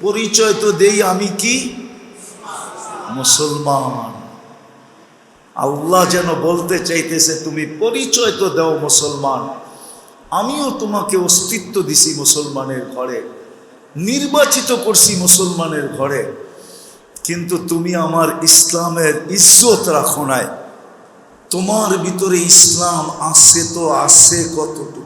পরিচয় তো দেই আমি কি মুসলমান। আল্লাহ যেন বলতে চাইতেছে তুমি পরিচয় তো দাও মুসলমান, আমিও তোমাকে অস্তিত্ব দিছি মুসলমানের ঘরে, নির্বাচিত করছি মুসলমানের ঘরে, কিন্তু তুমি আমার ইসলামের ইজ্জত রাখো নাই। তোমার ভিতরে ইসলাম আছে তো আছে কতটুকু,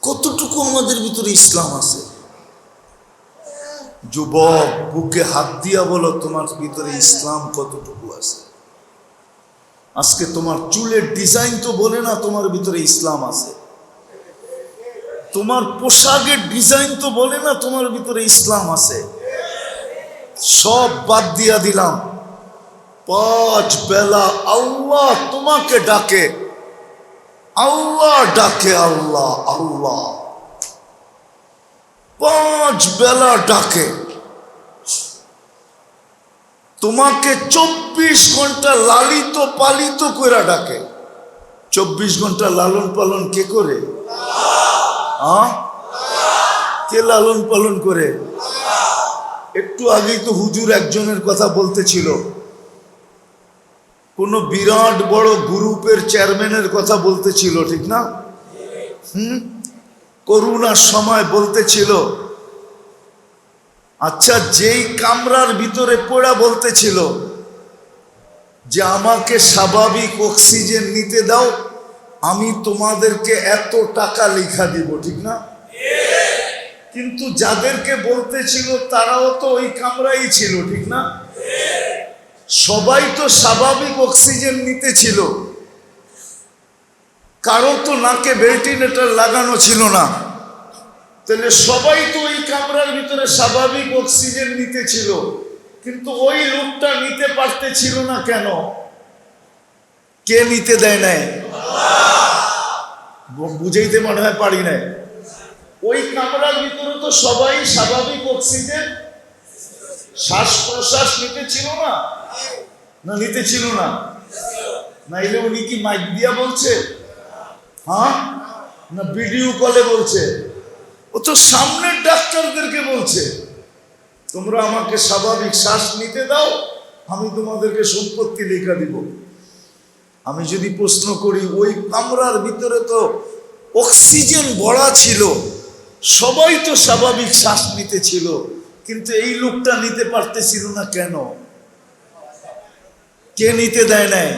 কতটুকু আমাদের ভিতরে ইসলাম আছে? যুবক, বুকে হাত দিয়া বলো তোমার ভিতরে ইসলাম কতটুকু আছে। আজকে তোমার চুলের ডিজাইন তো বলে না তোমার ভিতরে ইসলাম আছে, তোমার পোশাকের ডিজাইন তো বলে না তোমার ভিতরে ইসলাম আছে। সব বাদ দিয়া দিলাম, 5 বেলা আল্লাহ তোমাকে ডাকে, আল্লাহ ডাকে, আল্লাহ আল্লাহ 5 বেলা ডাকে তোমাকে, 24 ঘন্টা লালিত পালিত করে ডাকে। 24 ঘন্টা লালন পালন কে করে? কে লালন পালন করে? একটু আগেই তো হুজুর একজনের কথা বলতেছিল, কোন বিরাট বড় গ্রুপের চেয়ারম্যানের কথা বলতেছিল, ঠিক না? করোনার সময় বলতেছিল, আচ্ছা যেই কামরার ভিতরে পড়া বলতেছিল যে আমাকে স্বাভাবিক অক্সিজেন নিতে দাও, আমি তোমাদেরকে এত টাকা লিখা দিব, ঠিক না? কিন্তু যাদেরকে বলতেছিল তারাও তো ওই কামরাই ছিল, ঠিক না? সবাই তো স্বাভাবিক অক্সিজেন নিতেছিল, কারো তো নাকে ভেন্টিলেটর লাগানো ছিল না, তাহলে সবাই তো ওই কামরার ভিতরে স্বাভাবিক অক্সিজেন নিতেছিল, কিন্তু ওই লোকটা নিতে পারতেছিল না কেন? কে নিতে দেয় নাই? বুঝাইতে মনে হয় পারি নাই। ওই কামরার ভিতরে তো সবাই স্বাভাবিক অক্সিজেন শ্বাস প্রশ্বাস নিতেছিল না? না নিতেছিল না? নাইলে উনি কি মাইক দিয়া বলছে? না ভিডিও কলে বলছে? ও তো সামনের ডাক্তারদেরকে বলছে তোমরা আমাকে স্বাভাবিক শ্বাস নিতে দাও, আমি তোমাদেরকে সম্পত্তি লেখা দিব। আমি যদি প্রশ্ন করি, ওই কামরার ভিতরে তো অক্সিজেন ভরা ছিল, সবাই তো স্বাভাবিক শ্বাস নিতেছিল, কিন্তু এই লোকটা নিতে পারতেছিল না কেন? কে নিতে দেয় নাই?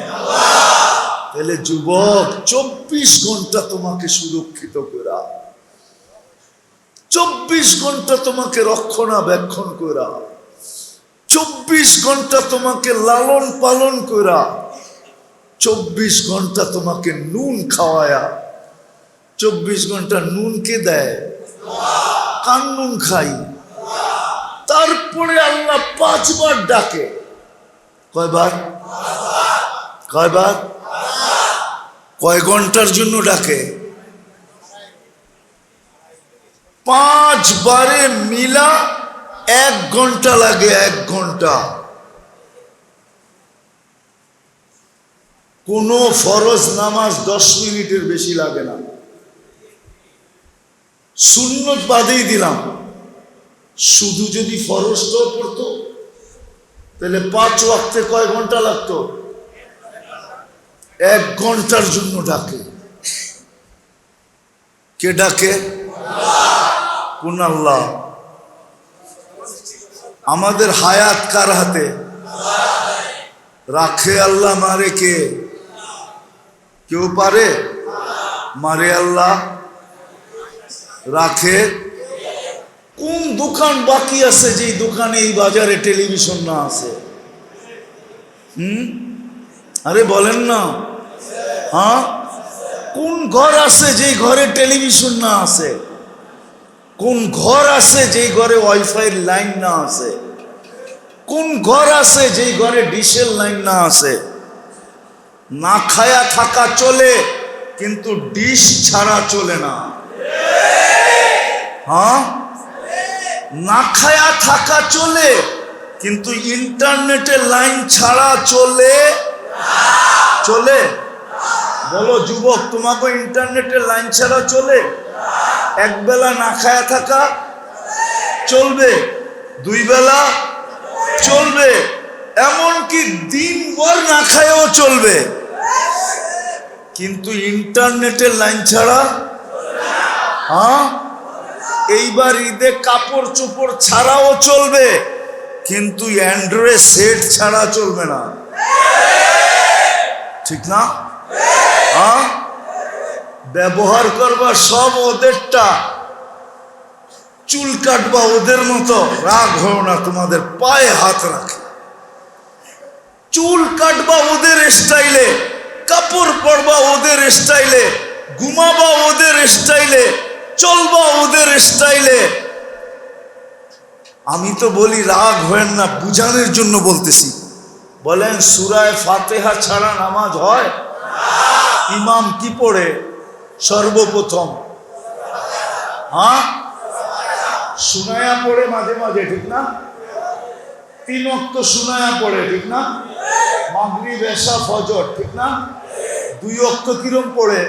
তাহলে যুবক, 24 ঘন্টা তোমাকে সুরক্ষিত করা, 24 ঘন্টা তোমাকে রক্ষণাবেক্ষণ করা, 24 ঘন্টা তোমাকে লালন পালন করা, 24 ঘন্টা তোমাকে নুন খাওয়ায়া। 24 ঘন্টা নুন কে দেয়? কার নুন খাই? তারপরে আল্লাহ 5 বার ডাকে। কয়বার? কয়বার? কয় ঘন্টার জন্য ডাকে? 5 বারে মিলা 1 ঘন্টা লাগে, 1 ঘন্টা। কোন ফরজ নামাজ 10 মিনিটের বেশি লাগে না। সুন্নত বাদেই দিলাম, শুধু যদি ফরজটাও পড়তো তাহলে 5 ওয়াক্তে কয় ঘন্টা লাগতো? 1 ঘন্টার জন্য ডাকে। কে ডাকে? কোন আল্লাহ? আমাদের হায়াত কার হাতে? রাখে আল্লাহ, মারে কে? কেউ পারে? মারে আল্লাহ, রাখে। কোন দোকান বাকি আছে যে দোকানে এই বাজারে টেলিভিশন না আছে? আরে বলেন না। কোন ঘর আছে যে ঘরে টেলিভিশন না আছে? কোন ঘর আছে যে ঘরে ওয়াইফাই লাইন না আছে? কোন ঘর আছে যে ঘরে ডিশের লাইন না আছে? না খায়া থাকা চলে, কিন্তু ডিশ ছাড়া চলে না। না খায়া থাকা চলে, কিন্তু ইন্টারনেটের লাইন ছাড়া চলে? চলে? বলো যুবক, তোমাকে ইন্টারনেটের লাইন ছাড়া চলে? এক বেলা না খায়া থাকা চলবে, দুই বেলা চলবে, এমনকি দিনভর না খায়ও চলবে, কিন্তু ইন্টারনেটের লাইন ছাড়া হ্যাঁ এইবার ঈদে কাপড় চোপড় ছাড়াও চলবে, কিন্তু অ্যান্ড্রয়েড সেট ছাড়া চলবে না, ঠিক না? হ্যাঁ, ব্যবহার করবা সব ওদেরটা, চুল কাটবা ওদের মতো, রাগ হও না, তোমাদের পায়ে হাত রাখে, চুল কাটবা ওদের স্টাইলে, কাপড় পরবা ওদের স্টাইলে, ঘুমাবা ওদের স্টাইলে, চলবা ওদের স্টাইলে। আমি তো বলি রাগ হয়েন না, বুঝানোর জন্য বলতেছি। বলেন সূরা ফাতিহা ছাড়া নামাজ হয়? ইমাম কি পড়ে সর্বপ্রথম? হ্যাঁ, সুনায়া পড়ে মাঝে মাঝে, ঠিক না? 3 ওয়াক্ত সুনায়া পড়ে, ঠিক না? মাগরিব এশা ফজর, ঠিক না? 2 ওয়াক্ত কিরম পড়ে?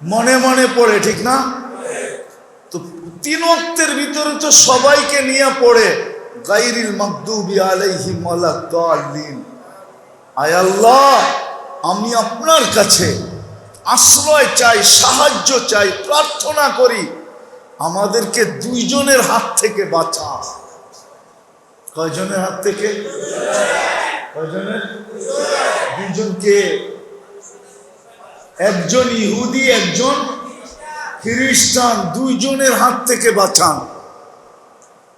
মনে মনে পড়ে, ঠিক না? তো 3 ওয়াক্তের ভিতরে তো সবাইকে নিয়ে পড়ে গায়রিল মাগদুবি আলাইহিম ওয়ালাদ-দাল্লিন। আয় আল্লাহ, আমি আপনার কাছে আশ্রয় চাই, সাহায্য চাই, প্রার্থনা করি, আমাদেরকে 2 জনের হাত থেকে বাঁচা। কয়জনের হাত থেকে? কয়জনের? 2 জনকে, একজন ইহুদি একজন খ্রিস্টান, 2 জনের হাত থেকে বাঁচান।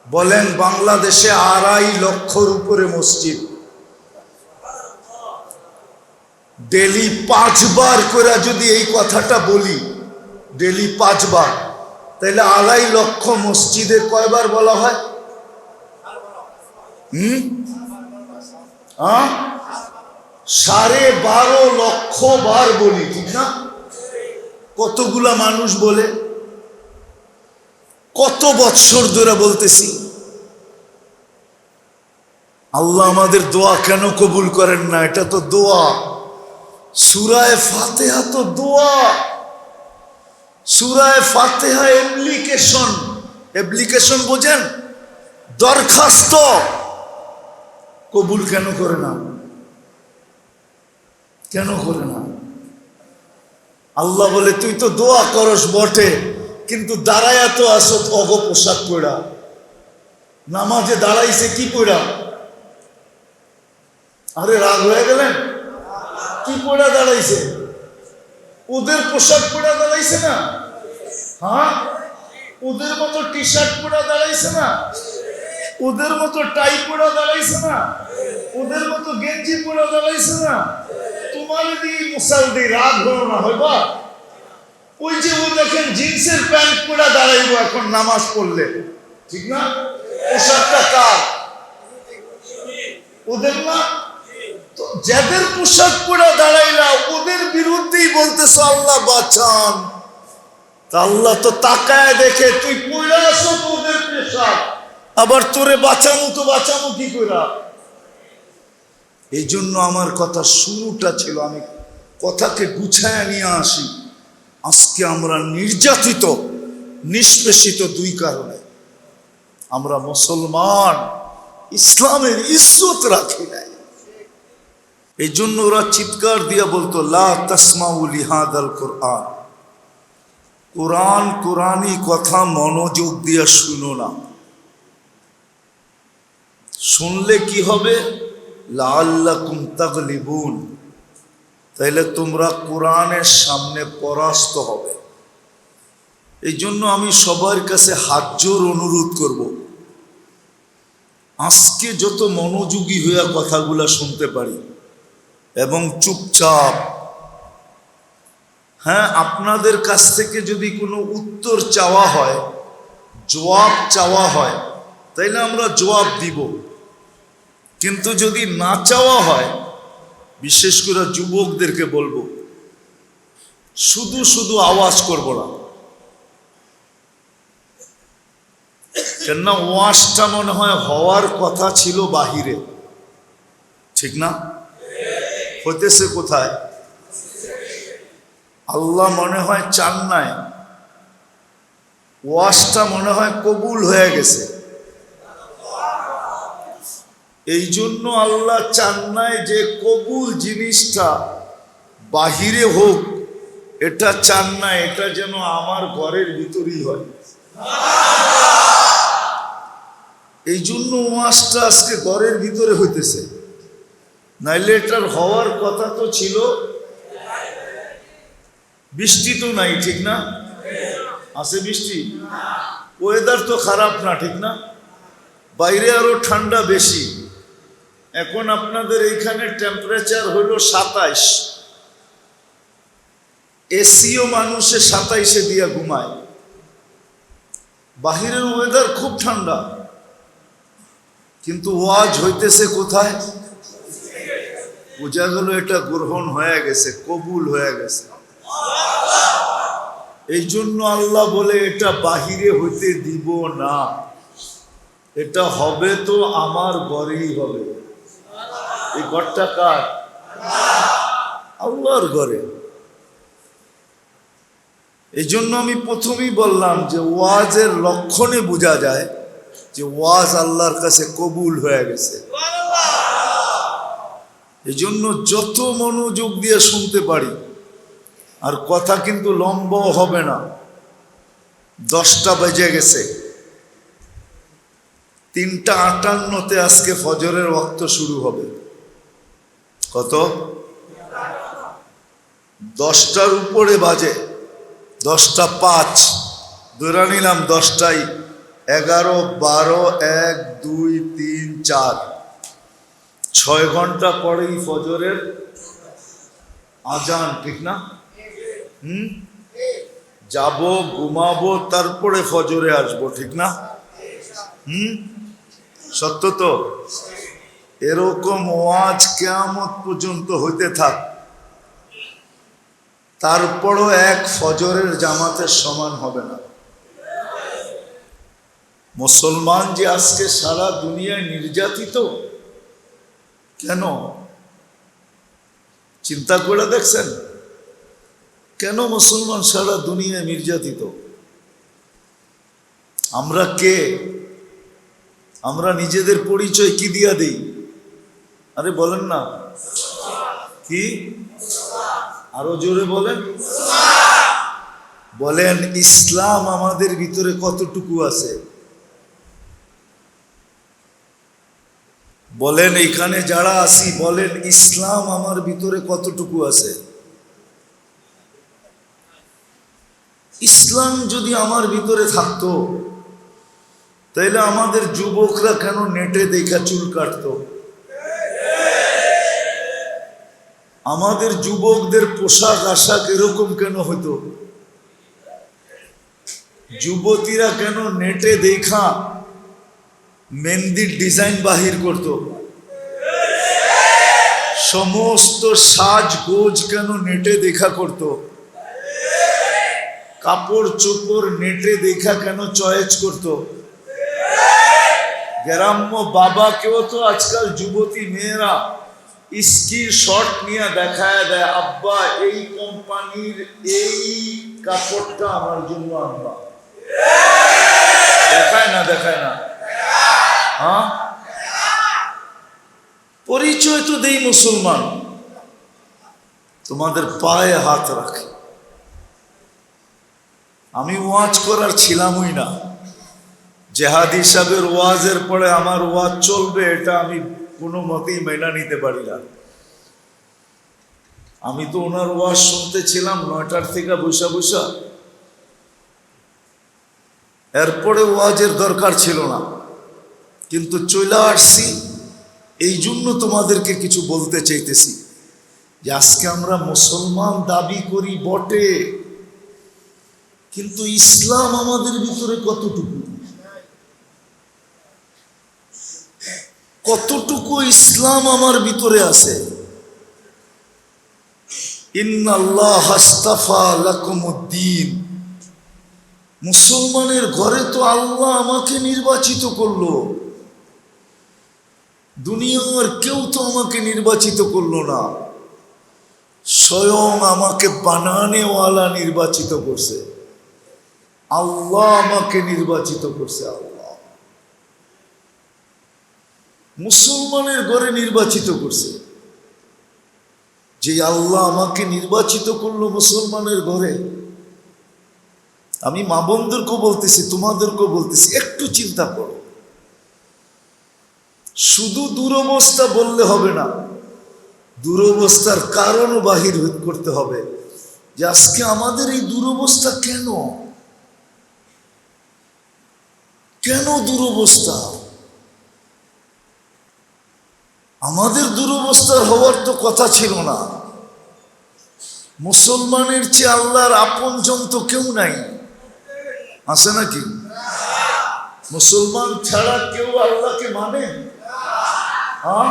বলেন বাংলাদেশে 2.5 লক্ষর উপরে মসজিদ, ডেলি 5 বার করে যদি এই কথাটা বলি, ডেলি 5 বার, তাহলে 2.5 লক্ষ মসজিদে কয়বার বলা হয়? 12.5 লক্ষ বার বলি, ঠিক না? কতগুলা মানুষ বলে, কত বৎসর ধরে বলতেছি। আল্লাহ আমাদের দোয়া কেন কবুল করেন না? এটা তো দোয়া, সূরা ফাতিহা তো দোয়া, সূরা ফাতিহা অ্যাপ্লিকেশন। অ্যাপ্লিকেশন বোঝেন? দরখাস্ত। কবুল কেন করে না? কেন করে না? আল্লাহ বলে তুই তো দোয়া করস বটে, কিন্তু দাঁড়ায়া তো আসো অগ পোশাক পড়া, নামাজে দাঁড়াইছে কি পড়া? আরে রাগ হয়ে গেলেন? কি পড়া দাঁড়াইছে? ওদের পোশাক পড়া দাঁড়াইছে না? হ্যাঁ, ওদের মতো টি শার্ট পড়া দাঁড়াইছে না? ওদের মতো টাই পড়া দাঁড়াইছে না? ওদের মতো গেঞ্জি পড়া দাঁড়াইছে না? তোমার দিয়ে মুসালদি রাগ হলো না হইবা? ওই যে ও দেখেন জিন্সের প্যান্ট পরা দাঁড়াইবো এখন নামাজ পড়লে, ঠিক না? পোশাকটা কার? ওদের না? তো যাদের পোশাক পরা দাঁড়াইলা ওদের বিরুদ্ধেই বলতেছ আল্লাহ বাঁচান। তা আল্লাহ তো তাকায় দেখে তুই পড়ে আসো ওদের পোশাক, আবার তোরে বাঁচামু তো বাঁচামু কি কইরা? এই জন্য আমার কথা শুরুটা ছিল, আমি কথাকে গুছায় নিয়ে আসি। আজকে আমরা নির্যাতিত, নিষ্পেষিত 2 কারণে। আমরা মুসলমান, ইসলামের ইজ্জত রাখি নাই। এই জন্য ওরা চিৎকার দিয়া বলতো লা তাসমাউ লিহাদাল কোরআন, কোরআন কোরআনি কথা মনোযোগ দিয়া শুনো না। শুনলে কি হবে? লাআল্লাকুম তাগলিবুন, তাইলে তোমরা কোরআনের সামনে পরাস্ত হবে। এই জন্য আমি সবার কাছে হাত জোর অনুরোধ করব, আজকে যত মনোযোগী হইয়া কথাগুলা শুনতে পারি এবং চুপচাপ, হ্যাঁ, আপনাদের কাছ থেকে যদি কোনো উত্তর চাওয়া হয়, জবাব চাওয়া হয়, তাইলে আমরা জবাব দিব। কিন্তু যদি না চাওয়া হয়, বিশেষ করে যুবকদেরকে বলবো, শুধু শুধু আওয়াজ করবো না। কেননা ওয়াজটা মনে হয় হওয়ার কথা ছিল বাহিরে, ঠিক না? হইতেছে কোথায়? আল্লাহ মনে হয় চান নাই, ওয়াজটা মনে হয় কবুল হয়ে গেছে। এই জন্য আল্লাহ চান নাই যে কবুল জিনিসটা বাহিরে হোক, এটা চান না, এটা যেন আমার ঘরের ভিতরেই হয়। এই জন্য ওয়াজটা আজকে ঘরের ভিতরে হইতেছে, নাইলে এটার হওয়ার কথা তো ছিল। বৃষ্টি তো নাই, ঠিক না? আছে বৃষ্টি? ওয়েদার তো খারাপ না, ঠিক না? বাইরে আরো ঠান্ডা বেশি। এখন আপনাদের এইখানে টেম্পারেচার হইল 27, এসিও মানুষে 27-এ দিয়া ঘুমায়। বাহিরের ওয়েদার খুব ঠান্ডা, কিন্তু ওয়াজ হইতেছে কোথায়? বোঝা গেল এটা গ্রহণ হয়ে গেছে, কবুল হয়ে গেছে। এই জন্য আল্লাহ বলে এটা বাহিরে হইতে দিব না, এটা হবে তো আমার ঘরেই হবে। এই ঘরটা কার? আল্লাহর ঘরে। এই জন্য আমি প্রথমেই বললাম যে ওয়াজের লক্ষণে বোঝা যায় যে ওয়াজ আল্লাহর কাছে কবুল হয়ে গেছে। এই জন্য যত মনোযোগ দিয়ে শুনতে পারি, আর কথা কিন্তু লম্বাও হবে না। 10টা বেজে গেছে, 3:58-তে আজকে ফজরের ওয়াক্ত শুরু হবে। কত? 10টার উপরে বাজে, 10টা 5 ধরে নিলাম, 10টায় 11, 12, 1, 2, 3, 4, 6 ঘন্টা পরেই ফজরের আজান, ঠিক না? যাব, ঘুমাবো, তারপরে ফজরে আসবো, ঠিক না? সত্য তো? এরকম ওয়াজ কিয়ামত পর্যন্ত হইতে থাক, তারপরও এক ফজরের জামাতের সমান হবে না। মুসলমান যে আজকে সারা দুনিয়ায় নির্যাতিত, কেন? চিন্তা করে দেখছেন কেন মুসলমান সারা দুনিয়ায় নির্যাতিত? আমরা কে? আমরা নিজেদের পরিচয় কি দিয়া দিই? আরে বলেন না, কি? আরো জোরে বলেন। বলেন ইসলাম আমাদের ভিতরে কতটুকু আছে? বলেন এখানে যারা আছি, বলেন ইসলাম আমার ভিতরে কতটুকু আছে? ইসলাম যদি আমার ভিতরে থাকতো, তাইলে আমাদের যুবকরা কেন নেটে দেখা চুল কাটতো? আমাদের যুবকদের পোশাক আশাক এরকম কেন হতো? যুবতীরা কেন নেটে দেখা মেহেন্দির ডিজাইন বাহির করত? সমস্ত সাজগোজ কেন নেটে দেখা করত? কাপড় চোপড় নেটে দেখা কেন চয়েস করত? গ্রাম্য বাবাকেও তো আজকাল যুবতী মেয়েরা স্কির শট নিয়ে দেখায় দেয়, আব্বা এই কোম্পানির এই কাপড়টা আমার জন্য আনবা। দেখায় না? দেখায় না? হ্যাঁ, পরিচয় তো দেই মুসলমান, তোমাদের পায়ে হাত রাখে। আমি ওয়াজ করার ছিলামই না, জেহাদি সাহেবের ওয়াজের পরে আমার ওয়াজ চলবে এটা আমি কোনো মতেই মেনে নিতে পারি না। আমি তো ওনার ওয়াজ শুনতেছিলাম 9টার থেকে বসা বসা, এরপরে ওয়াজের দরকার ছিল না, কিন্তু চলে আসছি। এই জন্য তোমাদেরকে কিছু বলতে চাইতেছি যে আজকে আমরা মুসলমান দাবি করি বটে, কিন্তু ইসলাম আমাদের ভিতরে কতটুকু? কতটুকু ইসলাম আমার ভিতরে আছে? ইন্নাল্লাহ আস্তাফা লাকুমুদ্দিন, মুসলমানের ঘরে তো আল্লাহ আমাকে নির্বাচিত করলো, দুনিয়ার কেউ তো আমাকে নির্বাচিত করলো না। স্বয়ং আমাকে বানানেওয়ালা নির্বাচিত করছে, আল্লাহ আমাকে নির্বাচিত করছে। আল্লাহ মুসলমানের ঘরে নির্বাচিত করছে। যে আল্লাহ আমাকে নির্বাচিত করলো মুসলমানের ঘরে, আমি মা বোনদেরকেও বলতেছি, তোমাদেরকেও বলতেছি, একটু চিন্তা করো। শুধু দুরবস্থা বললে হবে না, দুরবস্থার কারণও বাহির করতে হবে, যে আজকে আমাদের এই দুরবস্থা কেন, কেন দুরবস্থা? আমাদের দুরবস্থার হওয়ার তো কথা ছিল না। মুসলমানের চেয়ে আল্লাহর আপনজন তো কেউ নাই, আছে নাকি? মুসলমান ছাড়া কেউ আল্লাহকে মানে? হ্যাঁ,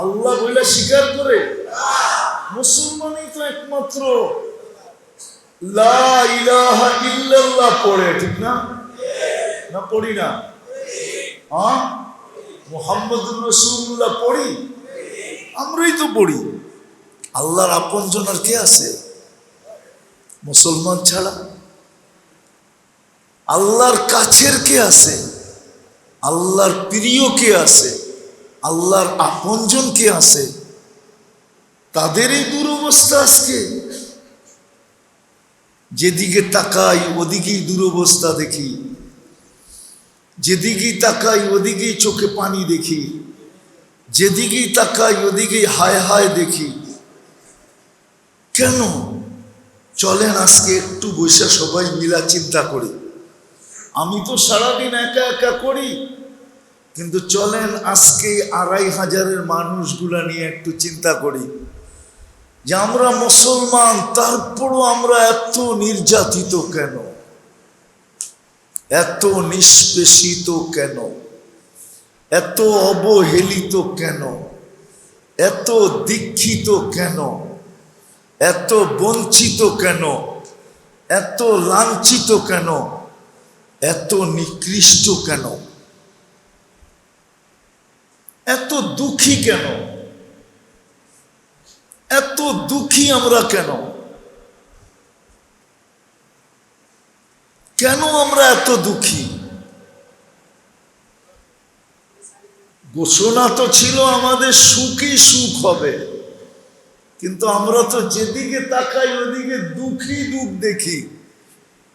আল্লাহ বলে স্বীকার করে? মুসলমানই তো একমাত্র লা ইলাহা ইল্লাল্লাহ পড়ে, ঠিক না? না পড়ি না? হ্যাঁ, মুহাম্মদুর রাসূলুল্লাহ পড়ি, আমরাই তো পড়ি। আল্লাহর আপনজন আর কে আছে মুসলমান ছাড়া? আল্লাহর কাছের কে আছে? আল্লাহর প্রিয় কে আছে? আল্লাহর আপনজন কে আছে? তাদের এই দুরবস্থা আজকে। যেদিকে তাকাই ওদিকেই দুরবস্থা দেখি, যেদিকেই তাকাই ওদিকেই চোখে পানি দেখি, যেদিকেই তাকাই ওদিকেই হায় হায় দেখি। কেন? চলেন আজকে একটু বসে সবাই মিলা চিন্তা করি। আমি তো সারাদিন একা একা করি, কিন্তু চলেন আজকে ২৫০০ মানুষগুলা নিয়ে একটু চিন্তা করি যে আমরা মুসলমান, তারপরও আমরা এত নির্যাতিত কেন, এত নিষ্পেষিত কেন, এত অবহেলিত কেন, এত দীক্ষিত কেন, এত বঞ্চিত কেন, এত লাঞ্ছিত কেন, এত নিকৃষ্ট কেন, এত দুঃখী কেন, এত দুঃখী আমরা কেন? কেন আমরা এত দুঃখী? ঘোষণা তো ছিল আমাদের সুখই সুখ হবে, কিন্তু আমরা তো যেদিকে তাকাই ওদিকে দুঃখী দুঃখ দেখি।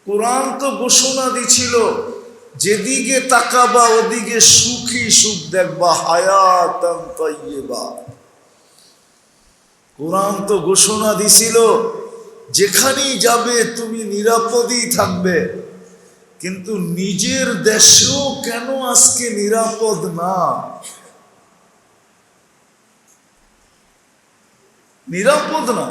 কোরআন তো ঘোষণা দিছিল যেদিকে তাকাবা ওদিকে সুখী সুখ দেখবা, হায়াতান তাইয়্যিবা। কোরআন তো ঘোষণা দিছিল যেখানেই যাবে তুমি নিরাপদেই থাকবে, কিন্তু নিজের দেশেও কেন আজকে নিরাপদ না? নিরাপদ না।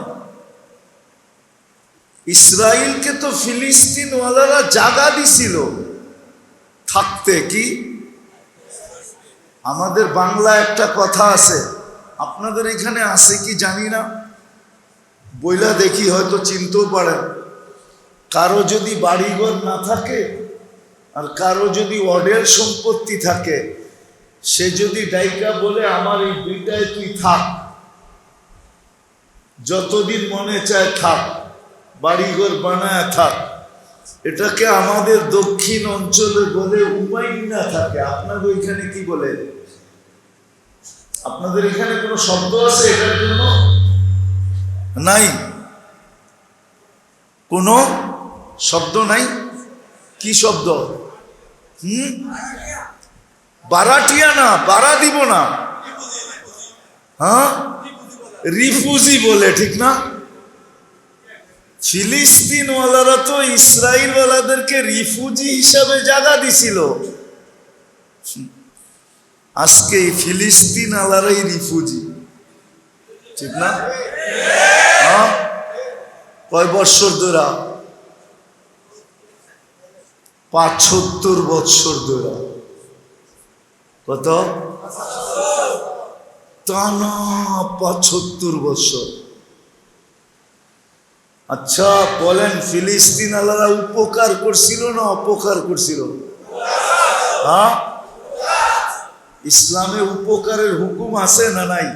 ইসরায়েলকে তো ফিলিস্তিনওয়ালারা জায়গা দিছিল থাকতে। কি আমাদের বাংলা একটা কথা আছে, আপনাদের এখানে আছে কি জানি না, বইলা দেখি হয়তো চিনতেও পারেন। কারো যদি বাড়িঘর না থাকে আর কারো যদি অঢেল সম্পত্তি থাকে, সে যদি ডাইকা বলে আমার এই দুইটায় তুই থাক, যতদিন মনে চায় থাক, বাড়িঘর বানায় থাক, এটাকে আমাদের দক্ষিণ অঞ্চলে বলে উমাইন্না থাকে। আপনাদের ওইখানে কি বলে? আপনাদের এখানে কোনো শব্দ আছে এটার জন্য? নাই, কোনো শব্দ নাই। কি শব্দ? বারাটিয়া না, বাড়া দিব না, হ্যাঁ রিফুজি বলে, ঠিক না? ফিলিস্তিনওয়ালারা তো ইসরায়েলওয়ালাদেরকে রিফুজি হিসাবে জায়গা দিছিল। আজকে এই ফিলিস্তিনওয়ালারাই রিফুজি, ঠিক না? হ্যাঁ, কয় বৎসর ধরে? ৭৫ বৎসর ধরে। কত? টানা ৭৫ বৎসর। আচ্ছা বলেন, ফিলিস্তিনওয়ালারা উপকার করছিল না অপকার করছিল? হ্যাঁ, ইসলামে উপকারের হুকুম আছে না নাই?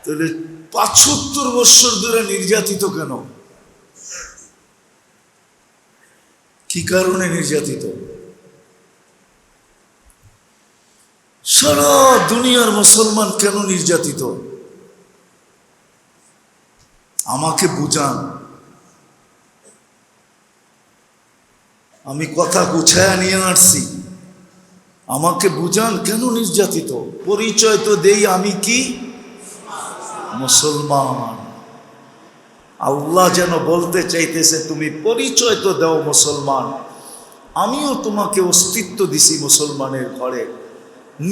তাহলে ৭৫ বছর ধরে নির্যাতিত কেন? কি কারণে নির্যাতিত? সারা দুনিয়ার মুসলমান কেন নির্যাতিত? আমাকে বুঝান। আমি কথা গুছায়া নিয়ে আসছি, আমাকে বুঝান কেন নির্যাতিত। পরিচয় তো দেই, আমি কি মুসলমান। আল্লাহ যেন বলতে চাইতেছে তুমি পরিচয় তো দাও মুসলমান, আমিও তোমাকে অস্তিত্ব দিছি মুসলমানের ঘরে,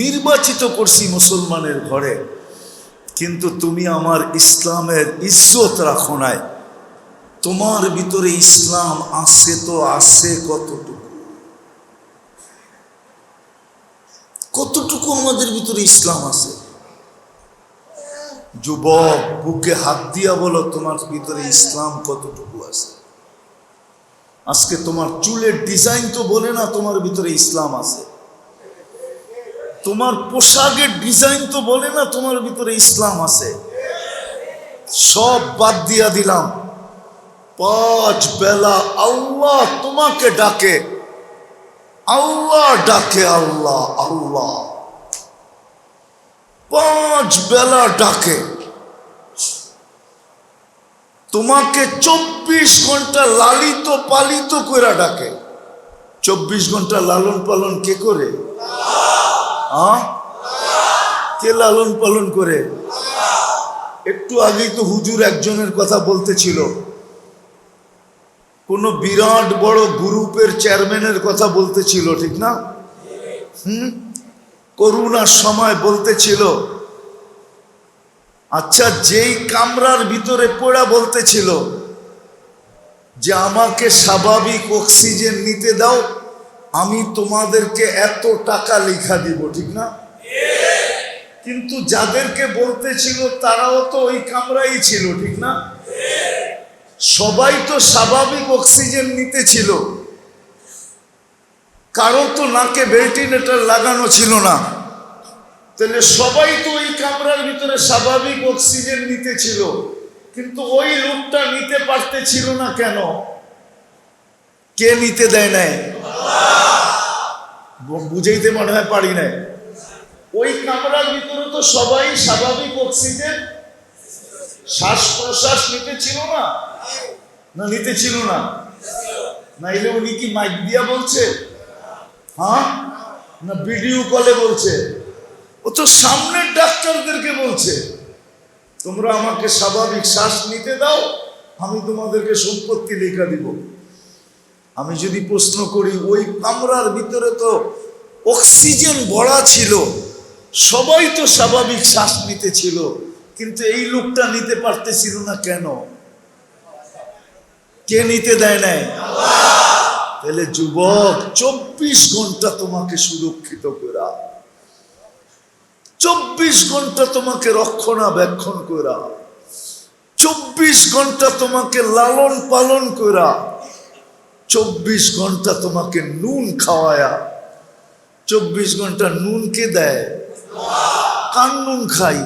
নির্বাচিত করছি মুসলমানের ঘরে, কিন্তু তুমি আমার ইসলামের ইজ্জত রাখো নাই। তোমার ভিতরে ইসলাম আছে তো আছে কতটুকু? কতটুকু আমাদের ভিতরে ইসলাম আছে? যুবক, বুকে হাত দিয়া বলো তোমার ভিতরে ইসলাম কতটুকু আছে। আজকে তোমার চুলের ডিজাইন তো বলে না তোমার ভিতরে ইসলাম আছে। তোমার পোশাকের ডিজাইন তো বলে না তোমার ভিতরে ইসলাম আছে। সব বাদ দিয়া দিলাম, 5 বেলা আল্লাহ তোমাকে ডাকে, আল্লাহ ডাকে, আল্লাহ আল্লাহ 5 বেলা ডাকে তোমাকে, 24 ঘন্টা লালিত পালিত করে ডাকে। 24 ঘন্টা লালন পালন কে করে? কে লালন পালন করে? একটু আগেই তো হুজুর একজনের কথা বলতেছিল, কোন বিরাট বড় গ্রুপের চেয়ারম্যানের কথা বলতেছিল, ঠিক না? করোনার সময় বলতেছিল, আচ্ছা যেই কামরার ভিতরে পড়া বলতেছিল যে আমাকে স্বাভাবিক অক্সিজেন নিতে দাও, আমি তোমাদেরকে এত টাকা লেখা দিব, ঠিক না? কিন্তু যাদেরকে বলতেছিল তারাও তো ওই কামরাই ছিল, ঠিক না? সবাই তো স্বাভাবিক অক্সিজেন নিতে ছিল, কারো তো নাকে ভেন্টিলেটর লাগানো ছিল না। তাহলে সবাই তো ওই কামরার ভিতরে স্বাভাবিক অক্সিজেন নিতে ছিল, কিন্তু ওই লোকটা নিতে পারতেছিল না কেন? কে নিতে দেয় নাই? বুঝাইতে মনে হয় পারি নাই। ওই কামরার ভিতরে তো সবাই স্বাভাবিক অক্সিজেন শ্বাস প্রশ্বাস নিতে ছিল না? না নিতে ছিল না? নাইলে উনি কি মাইক দিয়া বলছে? না ভিডিও কলে বলছে? ও তো সামনের ডাক্তারদেরকে বলছে তোমরা আমাকে স্বাভাবিক শ্বাস নিতে দাও, আমি তোমাদেরকে সম্পত্তি লেখা দিব। আমি যদি প্রশ্ন করি, ওই কামরার ভিতরে তো অক্সিজেন ভরা ছিল, সবাই তো স্বাভাবিক শ্বাস নিতে ছিল, কিন্তু এই লোকটা নিতে পারতেছিল না কেন? কে নিতে দেয় নাই? তাহলে যুবক, 24 ঘন্টা তোমাকে সুরক্ষিত করা, 24 ঘন্টা তোমাকে রক্ষণাবেক্ষণ করা, 24 ঘন্টা তোমাকে লালন পালন করা, 24 ঘন্টা তোমাকে নুন খাওয়ায়া। 24 ঘন্টা নুন কে দেয়? কার নুন খাই?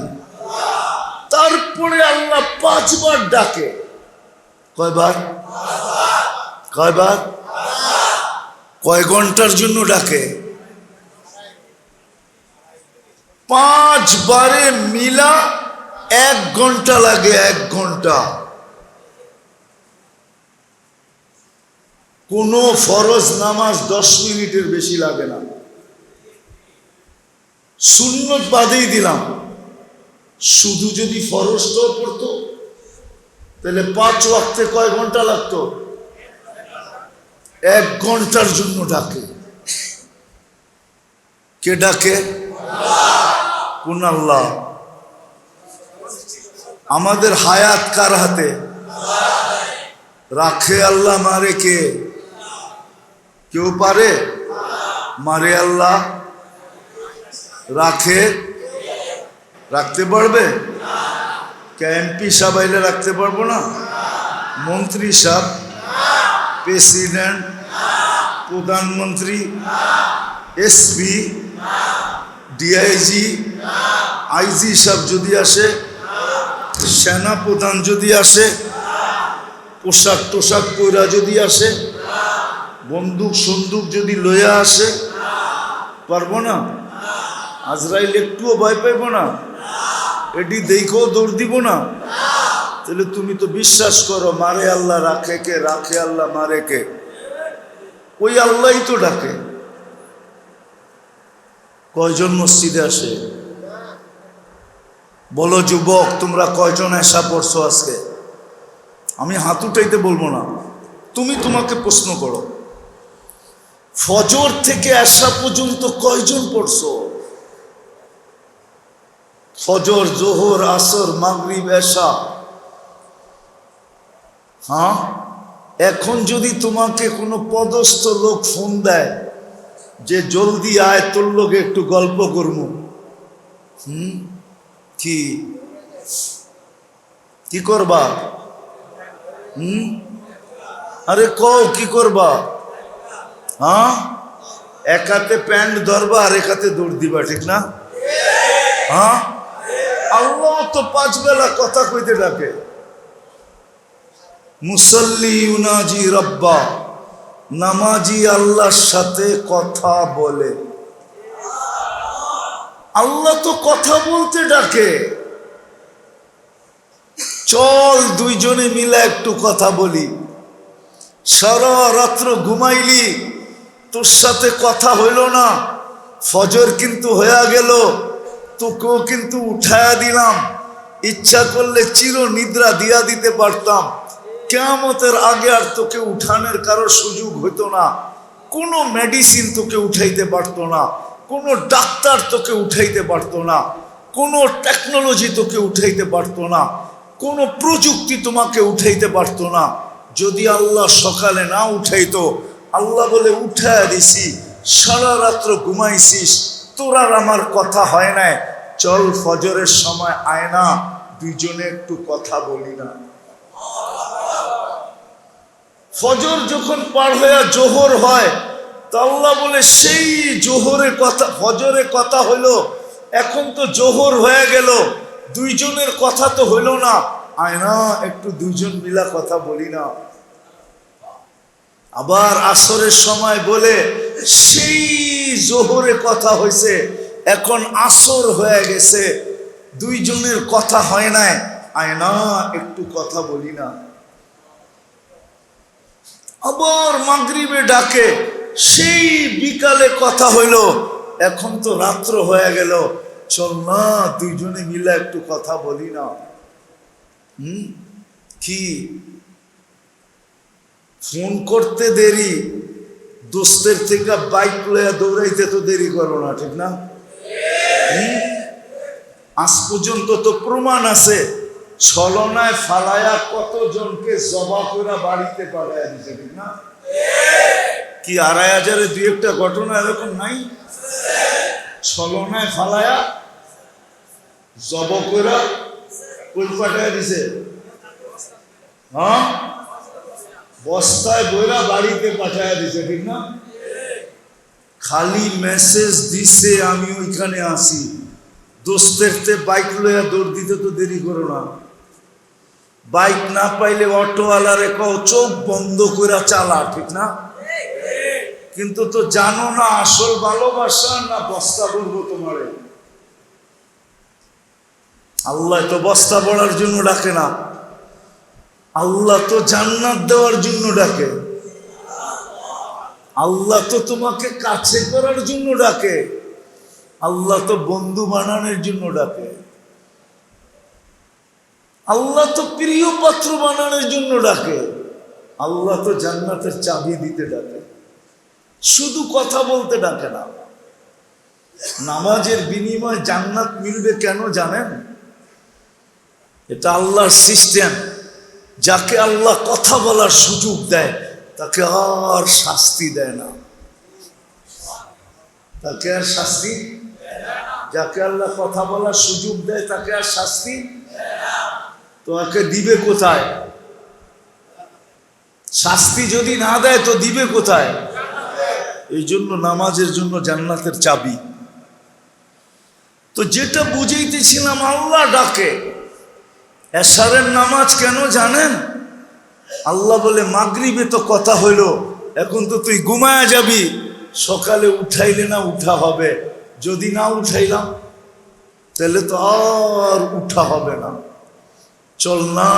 তারপরে আল্লাহ 5 বার ডাকে। কয়বার? কয়বার? কয় ঘন্টার জন্য ডাকে? 5 বারে মিলা 1 ঘন্টা লাগে। 1 ঘন্টা। কোন ফরজ নামাজ 10 মিনিটের বেশি লাগে না। সুন্নত বাদেই দিলাম, শুধু যদি ফরজটাও পড়তো তাহলে 5 ওয়াক্তে কয় ঘন্টা লাগতো? 1 ঘন্টার জন্য ডাকে। কে ডাকে? কোন আল্লাহ? আমাদের হায়াত কার হাতে? রাখে আল্লাহ, মারে কে? কেউ পারে? মারে আল্লাহ, রাখে রাখতে পারবে? কে এমপি সাহেব আইলে রাখতে পারবো না? মন্ত্রী সাহেব, প্রেসিডেন্ট, প্রধানমন্ত্রী, এসপি, ডিআইজি, আইজি সাহেব যদি আসে সেনা প্রধান যদি আসে, পোশাক টোশাক পরা যদি আসে, বন্দুক সন্দুক যদি লইয়া আসে, পারবো না? আজরাইল একটুও ভয় পাইব না? এটি দেখেও দৌড় দিব না? তাহলে তুমি তো বিশ্বাস করো মারে আল্লাহ রাখে কে, রাখে আল্লাহ মারে কে? ওই আল্লাহই তো ডাকে। কয়জন মসজিদে আসে? বলো যুবক, তোমরা কয়জন এসা পড়ছো আজকে? আমি হাত উঠাইতে বলবো না, তুমি তোমাকে প্রশ্ন করো, ফজর থেকে এসা পর্যন্ত কয়জন পড়ছো? ফজর, জোহর, আসর, মাগরিব, এশা। হ্যাঁ, এখন যদি তোমাকে কোনো পদস্থ লোক ফোন দেয় যে জলদি আয়, তোর লোকে একটু গল্প করবো, কি করবা? আরে কও কি করবা? হ্যাঁ, এক হাতে প্যান্ট ধরবা আর এক হাতে দৌড় দিবা, ঠিক না? হ্যাঁ, আল্লাহ তো 5 বেলা কথা কইতে ডাকে। মুসল্লি ইউনাজি রব্বা, নামাজি আল্লাহর সাথে কথা বলে। আল্লাহ তো কথা বলতে ডাকে। চল দুইজনে মিলে একটু কথা বলি। সারা রাত্র ঘুমাইলি, তোর সাথে কথা হইল না, ফজর কিন্তু হয়ে গেল, তোকেও কিন্তু উঠায়া দিলাম, ইচ্ছা করলে চির নিদ্রা দিয়া দিতে পারতাম, কিয়ামতের আগে আর তোকে উঠানোর কারো সুযোগ হইতো না, কোনো মেডিসিন তোকে উঠাইতে পারতো না, কোনো ডাক্তার তোকে উঠাইতে পারতো না, কোনো টেকনোলজি তোকে উঠাইতে পারতো না, কোনো প্রযুক্তি তোমাকে উঠাইতে পারতো না, যদি আল্লাহ সকালে না উঠাইতো। আল্লাহ বলে উঠায়া দিছি, সারা রাত্র ঘুমাইছিস, তোর আর আমার কথা হয় নাই, চল ফজরের সময় আয় না, দুইজনে একটু কথা বলি না। ফজর যখন পার হয়ে জোহর হয়, তা আল্লাহ বলে সেই জোহরে কথা, ফজরে কথা হইলো, এখন তো জোহর হয়ে গেল, দুইজনের কথা তো হইল না, আয় না একটু দুইজন মিলা কথা বলি না। আবার আসরের সময় বলে সেই জোহরে কথা হয়েছে, এখন আসর হয়ে গেছে, দুইজনের কথা হয় নাই, আয় না একটু কথা বলি না। আবার মাগরিবে ডাকে, সেই বিকালে কথা হইল, এখন তো রাত্র হয়ে গেল, চল না দুইজনে মিলে একটু কথা বলি না। কি ফোন করতে দেরি, দোস্তের থেকে বাইক লইয়া দৌড়াইতে তো দেরি করো না, ঠিক না? আজ পর্যন্ত তো প্রমাণ আছে, ছলনায় ফালায়া কতজনকে জবা করে বাড়িতে পাঠাইয়া দিছে, ঠিক না? কি 2500-এ 2-একটা ঘটনা এরকম নাই? ছলনায় ফালায়া জব করে কই পাঠাইয়া দিছে? হ্যাঁ, বস্তায় বইরা বাড়িতে পাঠাইয়া দিছে, ঠিক না? খালি মেসেজ দিছে আমি ওইখানে আসি, দোস্তের তে বাইক লইয়া দৌড় দিতে তো দেরি করো না। বাইক না পাইলে অটোওয়ালারে কও চোখ বন্ধ করে চালা, ঠিক না? কিন্তু তো জানো না আসল ভালোবাসা না বস্তা বলবো তোমারে। আল্লাহ তো বস্তা পড়ার জন্য ডাকে না, আল্লাহ তো জান্নাত দেওয়ার জন্য ডাকে, আল্লাহ তো তোমাকে কাছে করার জন্য ডাকে, আল্লাহ তো বন্ধু বানানোর জন্য ডাকে, আল্লাহ তো প্রিয় পাত্র বানানোর জন্য ডাকে, আল্লাহ তো জান্নাতের চাবি দিতে ডাকে, শুধু কথা বলতে ডাকে না। নামাজের বিনিময়ে জান্নাত মিলবে কেন জানেন? এটা আল্লাহর সিস্টেম, যাকে আল্লাহ কথা বলার সুযোগ দেয় তাকে আর শাস্তি দেয় না, তাকে আর শাস্তি, যাকে আল্লাহ কথা বলার সুযোগ দেয় তাকে আর শাস্তি তো একে দিবে কোথায়? শাস্তি যদি না দেয় তো দিবে কোথায়? এই জন্য নামাজের জন্য জান্নাতের চাবি। তো যেটা বুঝাইতেছিলাম, আল্লাহ ডাকে, এশারের নামাজ কেন জানেন? আল্লাহ বলে মাগরিবে তো কথা হইল, এখন তো তুই ঘুমায়া যাবি, সকালে উঠাইলে না উঠা হবে, যদি না উঠাইলাম তাহলে তো আর উঠা হবে না। চল না,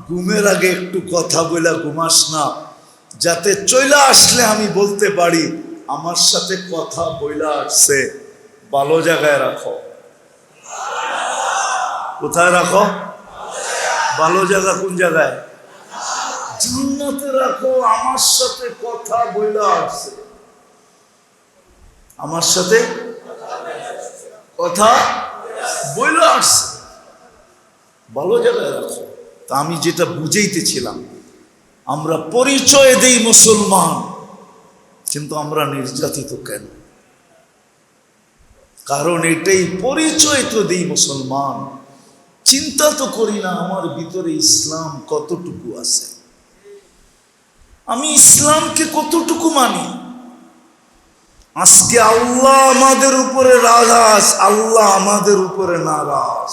ঘুমের আগে একটু কথা বলে ঘুমাস না, যাতে চইলা আসলে আমি বলতে পারি আমার সাথে কথা বইলা আসছে। ভালো জায়গায় রাখো। কোথায় রাখো? ভালো জায়গা কোন জায়গায়? জান্নাতে রাখো। আমার সাথে কথা বইলা আসছে, আমার সাথে কথা বইলা আসছে, ভালো জায়গায় রাখো। তা আমি যেটা বুঝাইতেছিলাম, আমরা পরিচয় দেই মুসলমান, কিন্তু আমরা নির্যাতিত কেন? কারণ এটাই পরিচয় তো দেই মুসলমান, চিন্তা তো করি না আমার ভিতরে ইসলাম কতটুকু আছে, আমি ইসলামকে কতটুকু মানি। আজকে আল্লাহ আমাদের উপরে নারাজ, আল্লাহ আমাদের উপরে নারাজ।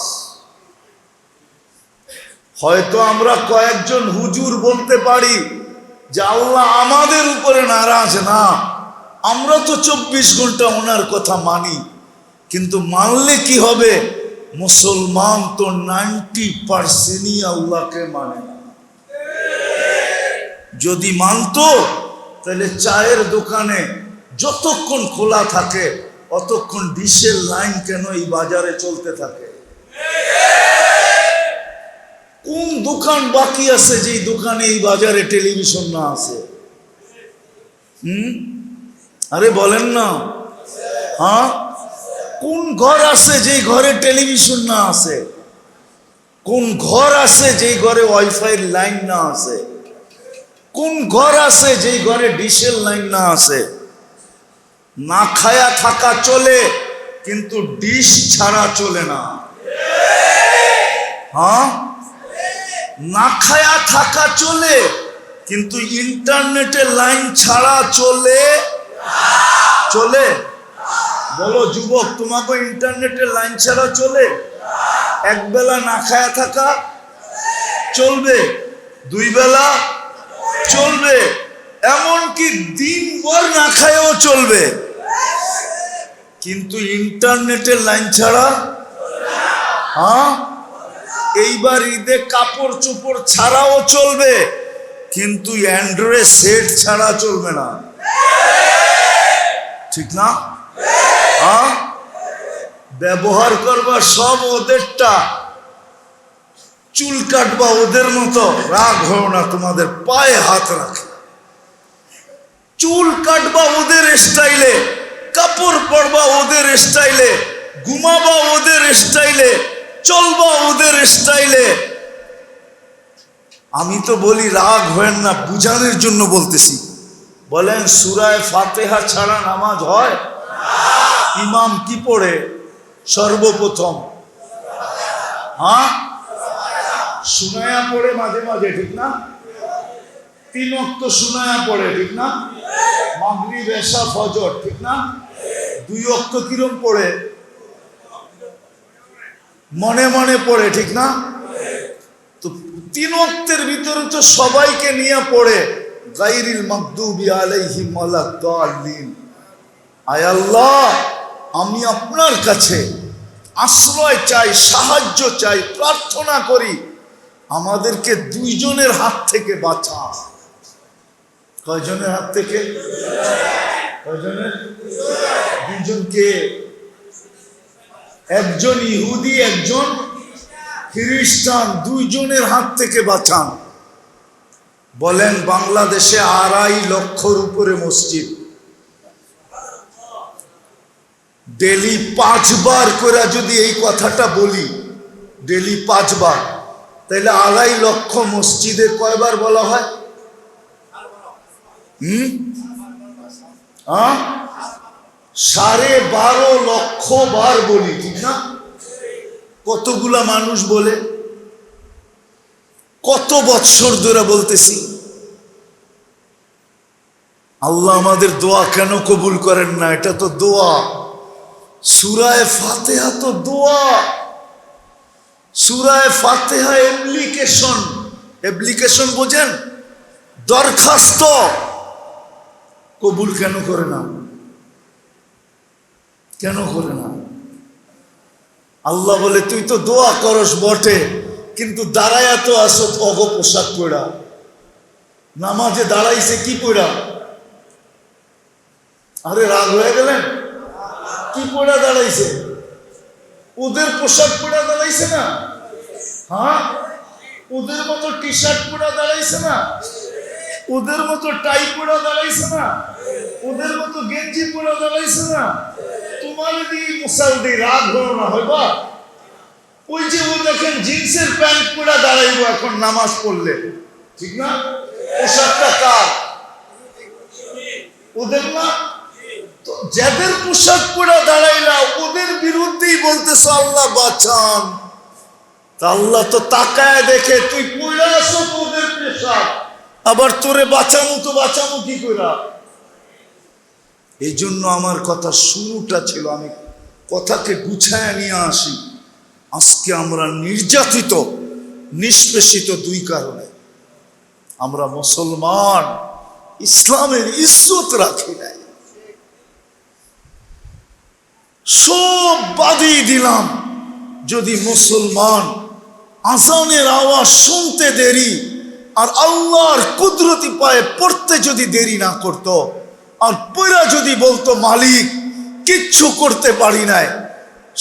হয়তো আমরা কয়েকজন হুজুর বলতে পারি যে আল্লাহ আমাদের উপরে নারাজ না, আমরা তো 24 ঘন্টা ওনার কথা মানি, কিন্তু মানলে কি হবে? মুসলমান তো 90% আল্লাহকে মানে না। যদি মানতো তাহলে চায়ের দোকানে যতক্ষণ খোলা থাকে অতক্ষণ ডিশের লাইন কেন এই বাজারে চলতে থাকে? কোন দোকান বাকি আছে যেই দোকানে এই বাজারে টেলিভিশন না আছে? আরে বলেন না। হ্যাঁ, কোন ঘর আছে যেই ঘরে টেলিভিশন না আছে? কোন ঘর আছে যেই ঘরে ওয়াইফাই লাইন না আছে? কোন ঘর আছে যেই ঘরে ডিশের লাইন না আছে? না খায়া থাকা চলে, কিন্তু ডিশ ছাড়া চলে না। হ্যাঁ, না খায়া থাকা চলে, কিন্তু ইন্টারনেটের লাইন ছাড়া চলে? চলে? বলো যুবক, তোমাকে ইন্টারনেটের লাইন ছাড়া চলে? এক বেলা না খায়া থাকা চলবে, 2 বেলা চলবে, এমনকি দিনভর না খায়ও চলবে, কিন্তু ইন্টারনেটের লাইন ছাড়া? হ্যাঁ, এইবার ঈদে কাপড় চোপড় ছাড়াও চলবে, কিন্তু অ্যান্ড্রয়েড সেট ছাড়া চলবে না। ঠিক না? হ্যাঁ, ব্যবহার করবা সব ওদেরটা, চুল কাটবা ওদের মতো, রাগ হও না, তোমাদের পায়ে হাত রাখে। চুল কাটবা ওদের স্টাইলে, কাপড় পরবা ওদের স্টাইলে, ঘুমাবা ওদের স্টাইলে, চলবা ওদের স্টাইলে। আমি তো বলি রাগ হয়েন না, বুঝানোর জন্য বলতেছি। বলেন সূরায়ে ফাতিহা ছাড়া নামাজ হয়? ইমাম কি পড়ে সর্বপ্রথম? হ্যাঁ, সুনায়া পড়ে মাঝে মাঝে, ঠিক না? 3 ওয়াক্ত সুনায়া পড়ে, ঠিক না? মাগরিব এশা ফজর, ঠিক না? 2 ওয়াক্ত কিরম পড়ে? মনে মনে পড়ে, ঠিক না? তো 3 ওয়াক্তের ভিতরে তো সবাইকে নিয়ে পড়ে গায়রিল মাগদুবি আলাইহিম ওয়ালাদ-দাল্লিন। আয় আল্লাহ, আমি আপনার কাছে আশ্রয় চাই, সাহায্য চাই, প্রার্থনা করি, আমাদেরকে 2 জনের হাত থেকে বাঁচা। কয়জনের হাত থেকে? কয়জনের? 2 জনকে, একজন ইহুদি একজন খ্রিস্টান, 2 জনের হাত থেকে বাঁচান। বলেন বাংলাদেশে 2.5 লক্ষর উপরে মসজিদ, ডেলি 5 বার করে যদি এই কথাটা বলি, ডেলি 5 বার, তাহলে 2.5 লক্ষ মসজিদে কয়বার বলা হয়? 12.5 লক্ষ বার বলি, ঠিক না? কতগুলা মানুষ বলে? কত বৎসর ধরে বলতেছি। আল্লাহ আমাদের দোয়া কেন কবুল করেন না? এটা তো দোয়া। সূরায়ে ফাতিহা তো দোয়া, সূরা ফাতিহা অ্যাপ্লিকেশন, অ্যাপ্লিকেশন বোঝেন, দরখাস্ত, কবুল কেন করে না? কেন করে না? আল্লাহ বলে তুই তো দোয়া করস বটে, কিন্তু দাঁড়ায়া তো আসো অগ পোশাক পড়া। নামাজে দাঁড়াইছে কি পড়া? আরে রাগ হয়ে গেলেন? কি পড়া দাঁড়াইছে? ওদের পোশাক পড়া দাঁড়াইছে না? হ্যাঁ, ওদের মতো টি শার্ট পড়া দাঁড়াইছে না? ওদের মতো টাই পড়া দাঁড়াইছে না? ওদের মতো গেঞ্জি পড়া দাঁড়াইছে না? তোমার দিয়ে মুসালদি রাগ হলো না হইবা? ওই যে ও দেখেন জিন্সের প্যান্ট পড়া দাঁড়াইবো এখন নামাজ পড়লে, ঠিক না? পোশাকটা কার? ওদের না? তো যাদের পোশাক পড়া দাঁড়াইলা ওদের বিরুদ্ধেই বলতেছ আল্লাহ বাঁচান। তা আল্লাহ তো তাকায় দেখে তুই পড়া আসো তো ওদের পোশাক, আবার তোরে বাঁচানো তো বাঁচানো কি কইরা? এই জন্য আমার কথা শুরুটা ছিল, আমি কথাকে গুছায় নিয়ে আসি। আজকে আমরা নির্যাতিত, নিষ্পেষিত দুই কারণে। আমরা মুসলমান, ইসলামের ইজ্জত রাখি নাই, সব বাদিয়ে দিলাম। যদি মুসলমান আজানের আওয়াজ শুনতে দেরি আর আল্লাহর কুদরতি পায়ে পড়তে যদি দেরি না করত, আর পয়রা যদি বলতো মালিক কিচ্ছু করতে পারি নাই,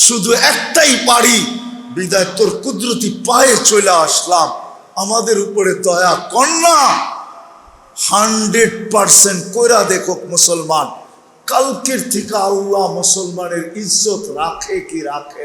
শুধু একটাই পারি, বিদায় তোর কুদরতি পায়ে চলে আসলাম, আমাদের উপরে দয়া কর না। 100% কইরা দেখো মুসলমান, কালকের থেকে আল্লাহ মুসলমানের ইজ্জত রাখে কি রাখে?